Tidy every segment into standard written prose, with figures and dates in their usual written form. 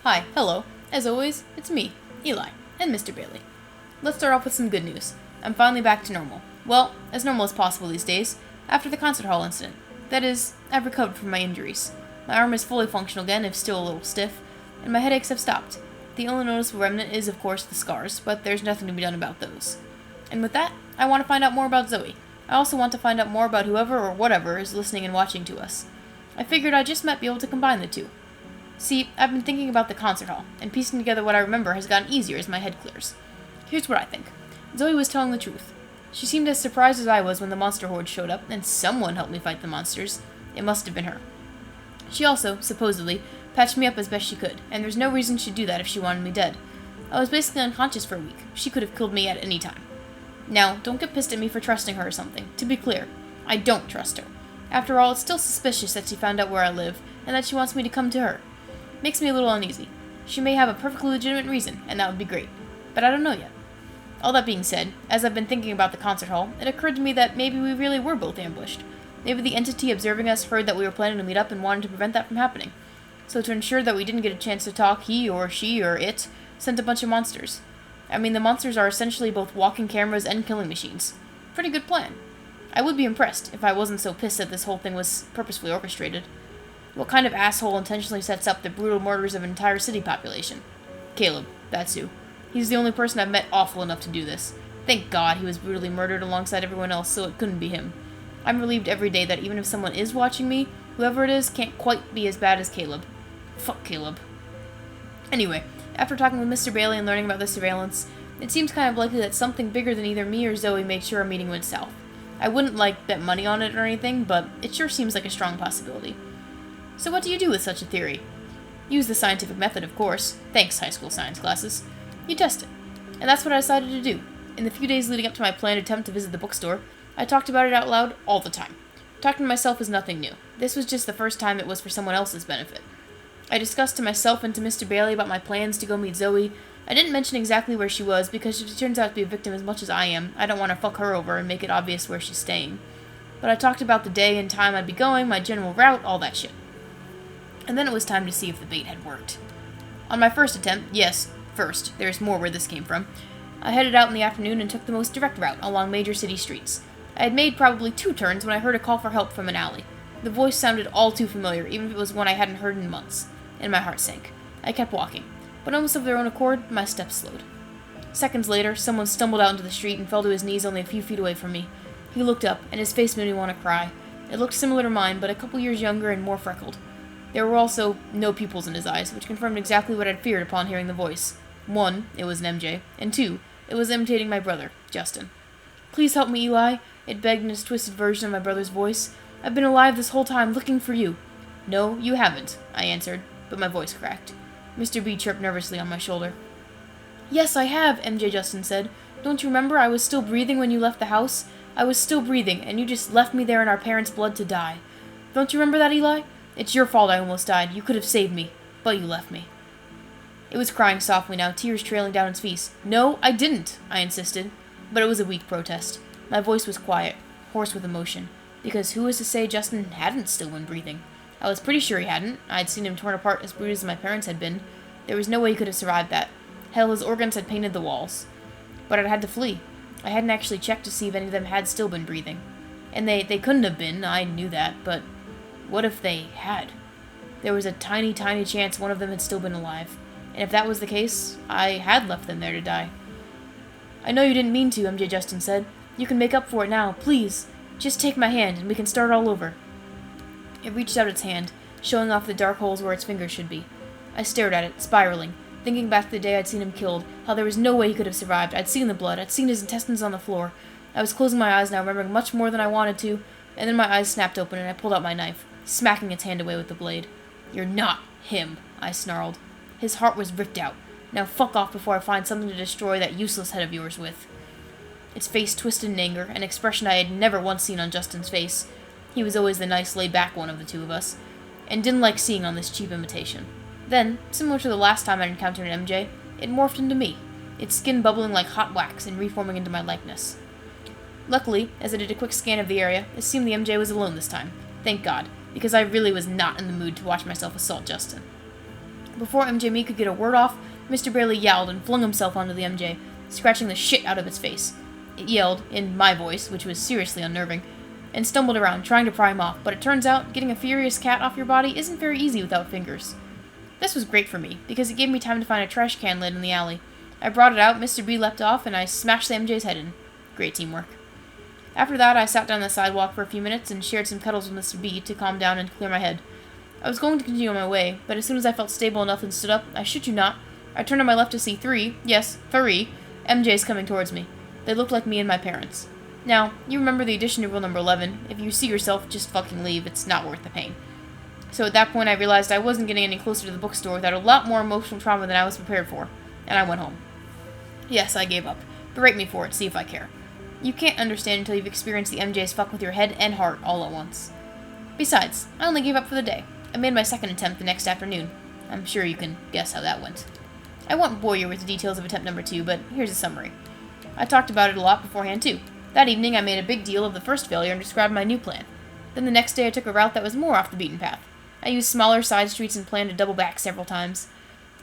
Hi, hello. As always, it's me, Eli, and Mr. Bailey. Let's start off with some good news. I'm finally back to normal. Well, as normal as possible these days, after the concert hall incident. That is, I've recovered from my injuries. My arm is fully functional again, if still a little stiff, and my headaches have stopped. The only noticeable remnant is, of course, the scars, but there's nothing to be done about those. And with that, I want to find out more about Zoe. I also want to find out more about whoever or whatever is listening and watching to us. I figured I just might be able to combine the two. See, I've been thinking about the concert hall, and piecing together what I remember has gotten easier as my head clears. Here's what I think. Zoe was telling the truth. She seemed as surprised as I was when the monster horde showed up, and someone helped me fight the monsters. It must have been her. She also, supposedly, patched me up as best she could, and there's no reason she'd do that if she wanted me dead. I was basically unconscious for a week. She could have killed me at any time. Now, don't get pissed at me for trusting her or something. To be clear, I don't trust her. After all, it's still suspicious that she found out where I live, and that she wants me to come to her. Makes me a little uneasy. She may have a perfectly legitimate reason, and that would be great. But I don't know yet. All that being said, as I've been thinking about the concert hall, it occurred to me that maybe we really were both ambushed. Maybe the entity observing us heard that we were planning to meet up and wanted to prevent that from happening. So to ensure that we didn't get a chance to talk, he or she or it sent a bunch of monsters. I mean, the monsters are essentially both walking cameras and killing machines. Pretty good plan. I would be impressed if I wasn't so pissed that this whole thing was purposefully orchestrated. What kind of asshole intentionally sets up the brutal murders of an entire city population? Caleb, that's who. He's the only person I've met awful enough to do this. Thank God he was brutally murdered alongside everyone else, so it couldn't be him. I'm relieved every day that even if someone is watching me, whoever it is can't quite be as bad as Caleb. Fuck Caleb. Anyway, after talking with Mr. Bailey and learning about the surveillance, it seems kind of likely that something bigger than either me or Zoe made sure our meeting went south. I wouldn't, bet money on it or anything, but it sure seems like a strong possibility. So what do you do with such a theory? Use the scientific method, of course. Thanks, high school science classes. You test it. And that's what I decided to do. In the few days leading up to my planned attempt to visit the bookstore, I talked about it out loud all the time. Talking to myself is nothing new. This was just the first time it was for someone else's benefit. I discussed to myself and to Mr. Bailey about my plans to go meet Zoe. I didn't mention exactly where she was, because if she turns out to be a victim as much as I am, I don't want to fuck her over and make it obvious where she's staying. But I talked about the day and time I'd be going, my general route, all that shit. And then it was time to see if the bait had worked. On my first attempt, there's more where this came from, I headed out in the afternoon and took the most direct route along major city streets. I had made probably 2 turns when I heard a call for help from an alley. The voice sounded all too familiar, even if it was one I hadn't heard in months, and my heart sank. I kept walking, but almost of their own accord, my steps slowed. Seconds later, someone stumbled out into the street and fell to his knees only a few feet away from me. He looked up, and his face made me want to cry. It looked similar to mine, but a couple years younger and more freckled. There were also no pupils in his eyes, which confirmed exactly what I'd feared upon hearing the voice. 1, it was an MJ, and 2, it was imitating my brother, Justin. "Please help me, Eli," it begged in its twisted version of my brother's voice. "I've been alive this whole time, looking for you." "No, you haven't," I answered, but my voice cracked. Mr. B chirped nervously on my shoulder. "Yes, I have," MJ Justin said. "Don't you remember I was still breathing when you left the house? I was still breathing, and you just left me there in our parents' blood to die. Don't you remember that, Eli? It's your fault I almost died. You could have saved me, but you left me." It was crying softly now, tears trailing down its face. "No, I didn't," I insisted, but it was a weak protest. My voice was quiet, hoarse with emotion, because who was to say Justin hadn't still been breathing? I was pretty sure he hadn't. I had seen him torn apart as bruised as my parents had been. There was no way he could have survived that. Hell, his organs had painted the walls. But I'd had to flee. I hadn't actually checked to see if any of them had still been breathing. And they couldn't have been, I knew that, but what if they had? There was a tiny, tiny chance one of them had still been alive. And if that was the case, I had left them there to die. "I know you didn't mean to," MJ Justin said. "You can make up for it now, please. Just take my hand, and we can start all over." It reached out its hand, showing off the dark holes where its fingers should be. I stared at it, spiraling, thinking back to the day I'd seen him killed, how there was no way he could have survived. I'd seen the blood, I'd seen his intestines on the floor. I was closing my eyes now, remembering much more than I wanted to, and then my eyes snapped open and I pulled out my knife, smacking its hand away with the blade. "You're not him," I snarled. "His heart was ripped out. Now fuck off before I find something to destroy that useless head of yours with." Its face twisted in anger, an expression I had never once seen on Justin's face. He was always the nice, laid-back one of the two of us, and didn't like seeing on this cheap imitation. Then, similar to the last time I'd encountered an MJ, it morphed into me, its skin bubbling like hot wax and reforming into my likeness. Luckily, as I did a quick scan of the area, it seemed the MJ was alone this time. Thank God, because I really was not in the mood to watch myself assault Justin. Before MJ and me could get a word off, Mr. Bailey yelled and flung himself onto the MJ, scratching the shit out of its face. It yelled, in my voice, which was seriously unnerving, and stumbled around, trying to pry him off, but it turns out getting a furious cat off your body isn't very easy without fingers. This was great for me, because it gave me time to find a trash can lid in the alley. I brought it out, Mr. B leapt off, and I smashed the MJ's head in. Great teamwork. After that, I sat down on the sidewalk for a few minutes and shared some cuddles with Mr. B to calm down and clear my head. I was going to continue on my way, but as soon as I felt stable enough and stood up, I shit you not, I turned on my left to see three MJs coming towards me. They looked like me and my parents. Now, you remember the addition to rule number 11, if you see yourself, just fucking leave, it's not worth the pain. So at that point I realized I wasn't getting any closer to the bookstore without a lot more emotional trauma than I was prepared for, and I went home. Yes, I gave up. Berate me for it, see if I care. You can't understand until you've experienced the MJs fuck with your head and heart all at once. Besides, I only gave up for the day. I made my second attempt the next afternoon. I'm sure you can guess how that went. I won't bore you with the details of attempt number 2, but here's a summary. I talked about it a lot beforehand too. That evening I made a big deal of the first failure and described my new plan. Then the next day I took a route that was more off the beaten path. I used smaller side streets and planned to double back several times.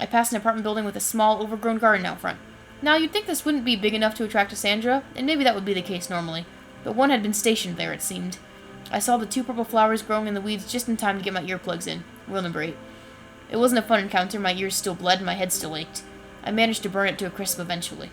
I passed an apartment building with a small, overgrown garden out front. Now, you'd think this wouldn't be big enough to attract a Sandra, and maybe that would be the case normally, but one had been stationed there, it seemed. I saw the 2 purple flowers growing in the weeds just in time to get my earplugs in. Rule number 8. It wasn't a fun encounter, my ears still bled and my head still ached. I managed to burn it to a crisp eventually.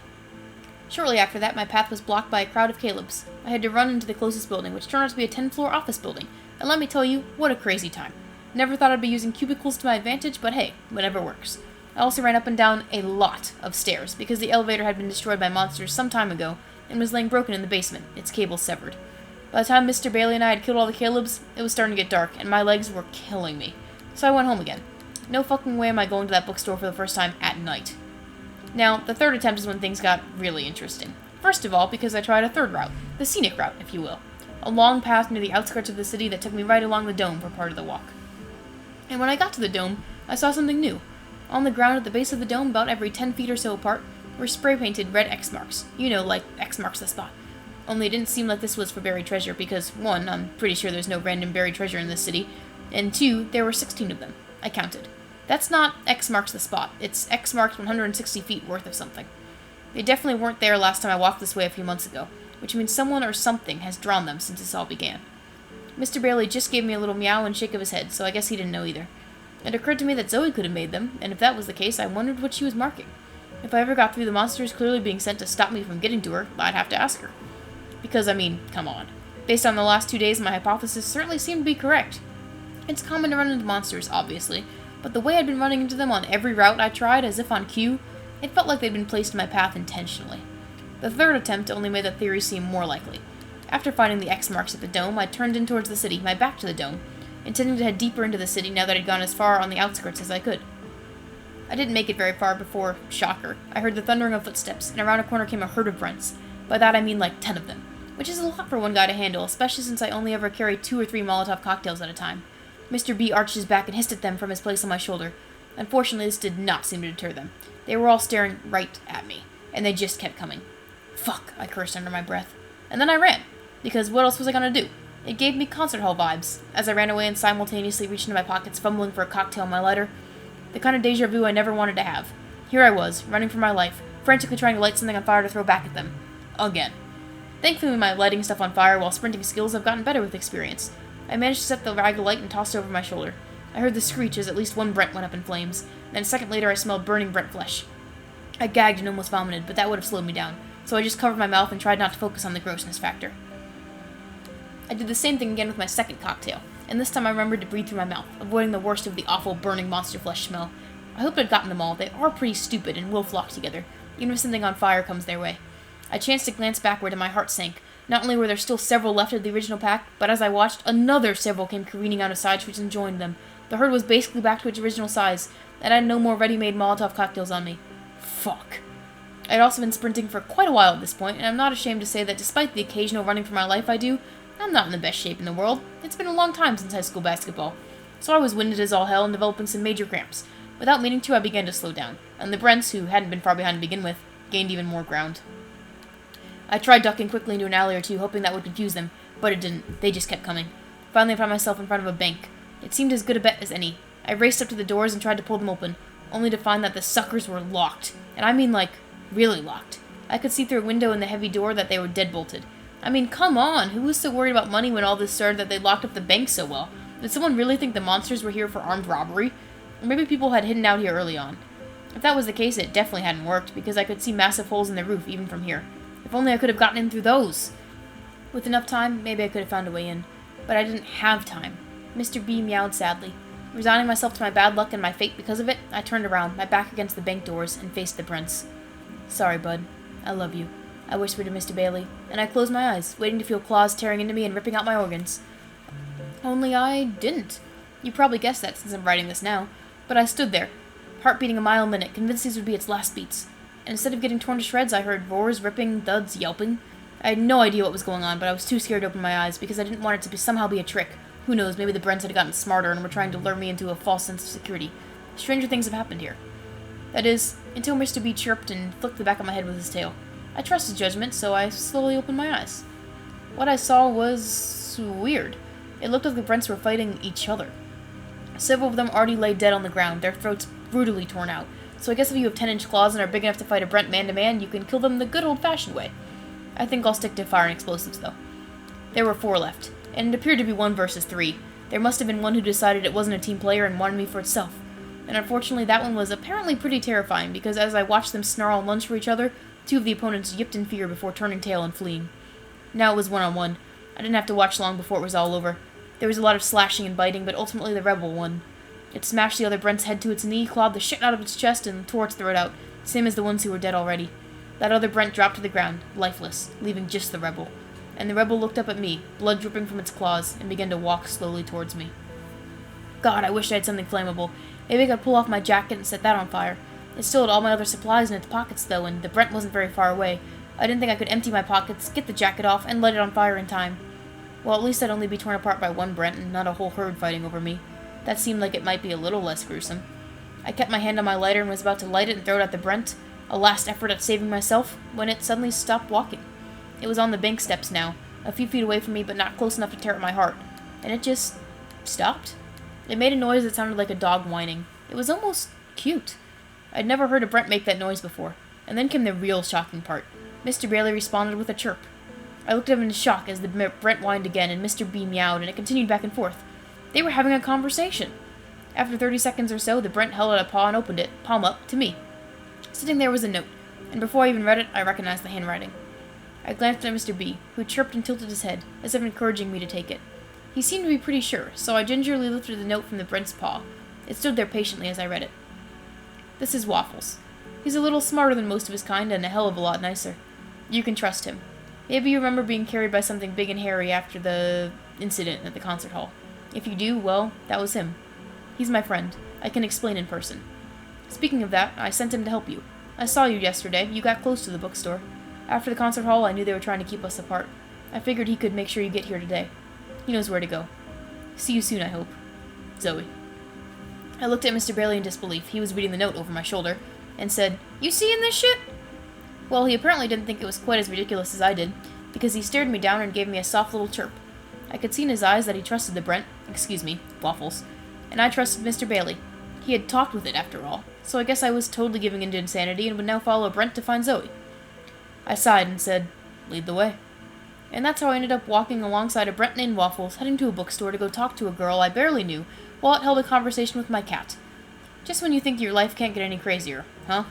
Shortly after that, my path was blocked by a crowd of Caleb's. I had to run into the closest building, which turned out to be a 10-floor office building, and let me tell you, what a crazy time. Never thought I'd be using cubicles to my advantage, but hey, whatever works. I also ran up and down a lot of stairs, because the elevator had been destroyed by monsters some time ago, and was laying broken in the basement, its cables severed. By the time Mr. Bailey and I had killed all the Caleb's, it was starting to get dark, and my legs were killing me. So I went home again. No fucking way am I going to that bookstore for the first time at night. Now, the third attempt is when things got really interesting. First of all, because I tried a third route, the scenic route, if you will. A long path near the outskirts of the city that took me right along the dome for part of the walk. And when I got to the dome, I saw something new. On the ground at the base of the dome, about every 10 feet or so apart, were spray-painted red X marks. You know, like X marks the spot. Only it didn't seem like this was for buried treasure, because 1, I'm pretty sure there's no random buried treasure in this city, and 2, there were 16 of them. I counted. That's not X marks the spot, it's X marks 160 feet worth of something. They definitely weren't there last time I walked this way a few months ago, which means someone or something has drawn them since this all began. Mr. Bailey just gave me a little meow and shake of his head, so I guess he didn't know either. It occurred to me that Zoe could have made them, and if that was the case, I wondered what she was marking. If I ever got through the monsters clearly being sent to stop me from getting to her, I'd have to ask her. Because, I mean, come on. Based on the last 2 days, my hypothesis certainly seemed to be correct. It's common to run into monsters, obviously, but the way I'd been running into them on every route I tried, as if on cue, it felt like they'd been placed in my path intentionally. The third attempt only made that theory seem more likely. After finding the X marks at the dome, I turned in towards the city, my back to the dome, intending to head deeper into the city now that I'd gone as far on the outskirts as I could. I didn't make it very far before, shocker, I heard the thundering of footsteps, and around a corner came a herd of Brents. By that I mean like 10 of them, which is a lot for one guy to handle, especially since I only ever carry 2 or 3 Molotov cocktails at a time. Mr. B arched his back and hissed at them from his place on my shoulder. Unfortunately, this did not seem to deter them. They were all staring right at me, and they just kept coming. Fuck, I cursed under my breath. And then I ran, because what else was I gonna do? It gave me concert hall vibes, as I ran away and simultaneously reached into my pockets, fumbling for a cocktail on my lighter. The kind of deja vu I never wanted to have. Here I was, running for my life, frantically trying to light something on fire to throw back at them. Again. Thankfully, my lighting stuff on fire while sprinting skills have gotten better with experience. I managed to set the rag alight and tossed it over my shoulder. I heard the screech as at least one Brent went up in flames, and then a second later I smelled burning Brent flesh. I gagged and almost vomited, but that would have slowed me down, so I just covered my mouth and tried not to focus on the grossness factor. I did the same thing again with my second cocktail, and this time I remembered to breathe through my mouth, avoiding the worst of the awful burning monster flesh smell. I hoped I'd gotten them all. They are pretty stupid and will flock together, even if something on fire comes their way. I chanced to glance backward and my heart sank. Not only were there still several left of the original pack, but as I watched, another several came careening out of side streets and joined them. The herd was basically back to its original size, and I had no more ready-made Molotov cocktails on me. Fuck. I had also been sprinting for quite a while at this point, and I'm not ashamed to say that despite the occasional running for my life I do, I'm not in the best shape in the world. It's been a long time since high school basketball, so I was winded as all hell and developing some major cramps. Without meaning to, I began to slow down, and the Brents, who hadn't been far behind to begin with, gained even more ground. I tried ducking quickly into an alley or two, hoping that would confuse them, but it didn't. They just kept coming. Finally, I found myself in front of a bank. It seemed as good a bet as any. I raced up to the doors and tried to pull them open. only to find that the suckers were locked. And I mean, like, really locked. I could see through a window in the heavy door that they were deadbolted. I mean, come on, who was so worried about money when all this started that they locked up the bank so well? Did someone really think the monsters were here for armed robbery? Or maybe people had hidden out here early on. If that was the case, it definitely hadn't worked, because I could see massive holes in the roof, even from here. If only I could have gotten in through those! With enough time, maybe I could have found a way in. But I didn't have time. Mr. B meowed sadly. Resigning myself to my bad luck and my fate because of it, I turned around, my back against the bank doors, and faced the prince. Sorry, bud. I love you, I whispered to Mr. Bailey, and I closed my eyes, waiting to feel claws tearing into me and ripping out my organs. Only I didn't. You probably guessed that since I'm writing this now. But I stood there, heart beating a mile a minute, convinced these would be its last beats. And instead of getting torn to shreds, I heard roars, ripping, thuds, yelping. I had no idea what was going on, but I was too scared to open my eyes, because I didn't want it to somehow be a trick. Who knows, maybe the Brents had gotten smarter and were trying to lure me into a false sense of security. Stranger things have happened here. That is, until Mr. B chirped and flicked the back of my head with his tail. I trust his judgment, so I slowly opened my eyes. What I saw was weird. It looked like the Brents were fighting each other. Several of them already lay dead on the ground, their throats brutally torn out. So I guess if you have 10-inch claws and are big enough to fight a Brent man-to-man, you can kill them the good old-fashioned way. I think I'll stick to firing explosives, though. There were 4 left, and it appeared to be 1 versus 3. There must have been one who decided it wasn't a team player and wanted me for itself. And unfortunately, that one was apparently pretty terrifying, because as I watched them snarl and lunge for each other, 2 of the opponents yipped in fear before turning tail and fleeing. Now it was 1-on-1. I didn't have to watch long before it was all over. There was a lot of slashing and biting, but ultimately the rebel won. It smashed the other Brent's head to its knee, clawed the shit out of its chest, and tore its throat out, same as the ones who were dead already. That other Brent dropped to the ground, lifeless, leaving just the rebel. And the rebel looked up at me, blood dripping from its claws, and began to walk slowly towards me. God, I wish I had something flammable. Maybe I could pull off my jacket and set that on fire. It still had all my other supplies in its pockets, though, and the Brent wasn't very far away. I didn't think I could empty my pockets, get the jacket off, and light it on fire in time. Well, at least I'd only be torn apart by one Brent, and not a whole herd fighting over me. That seemed like it might be a little less gruesome. I kept my hand on my lighter and was about to light it and throw it at the Brent, a last effort at saving myself, when it suddenly stopped walking. It was on the bank steps now, a few feet away from me, but not close enough to tear at my heart. And it just stopped. It made a noise that sounded like a dog whining. It was almost cute. I'd never heard a Brent make that noise before. And then came the real shocking part. Mr. Bailey responded with a chirp. I looked at him in shock as the Brent whined again, and Mr. B meowed, and it continued back and forth. They were having a conversation. After 30 seconds or so, the Brent held out a paw and opened it, palm up, to me. Sitting there was a note, and before I even read it, I recognized the handwriting. I glanced at Mr. B, who chirped and tilted his head, as if encouraging me to take it. He seemed to be pretty sure, so I gingerly lifted the note from the Brent's paw. It stood there patiently as I read it. This is Waffles. He's a little smarter than most of his kind, and a hell of a lot nicer. You can trust him. Maybe you remember being carried by something big and hairy after the incident at the concert hall. If you do, well, that was him. He's my friend. I can explain in person. Speaking of that, I sent him to help you. I saw you yesterday. You got close to the bookstore. After the concert hall, I knew they were trying to keep us apart. I figured he could make sure you get here today. He knows where to go. See you soon, I hope. Zoe. I looked at Mr. Bailey in disbelief. He was reading the note over my shoulder, and said, "You seeing this shit?" Well, he apparently didn't think it was quite as ridiculous as I did, because he stared me down and gave me a soft little chirp. I could see in his eyes that he trusted the Brent, Waffles, and I trusted Mr. Bailey. He had talked with it, after all, so I guess I was totally giving in to insanity and would now follow Brent to find Zoe. I sighed and said, "Lead the way." And that's how I ended up walking alongside a Brent named Waffles, heading to a bookstore to go talk to a girl I barely knew, while it held a conversation with my cat. Just when you think your life can't get any crazier, huh?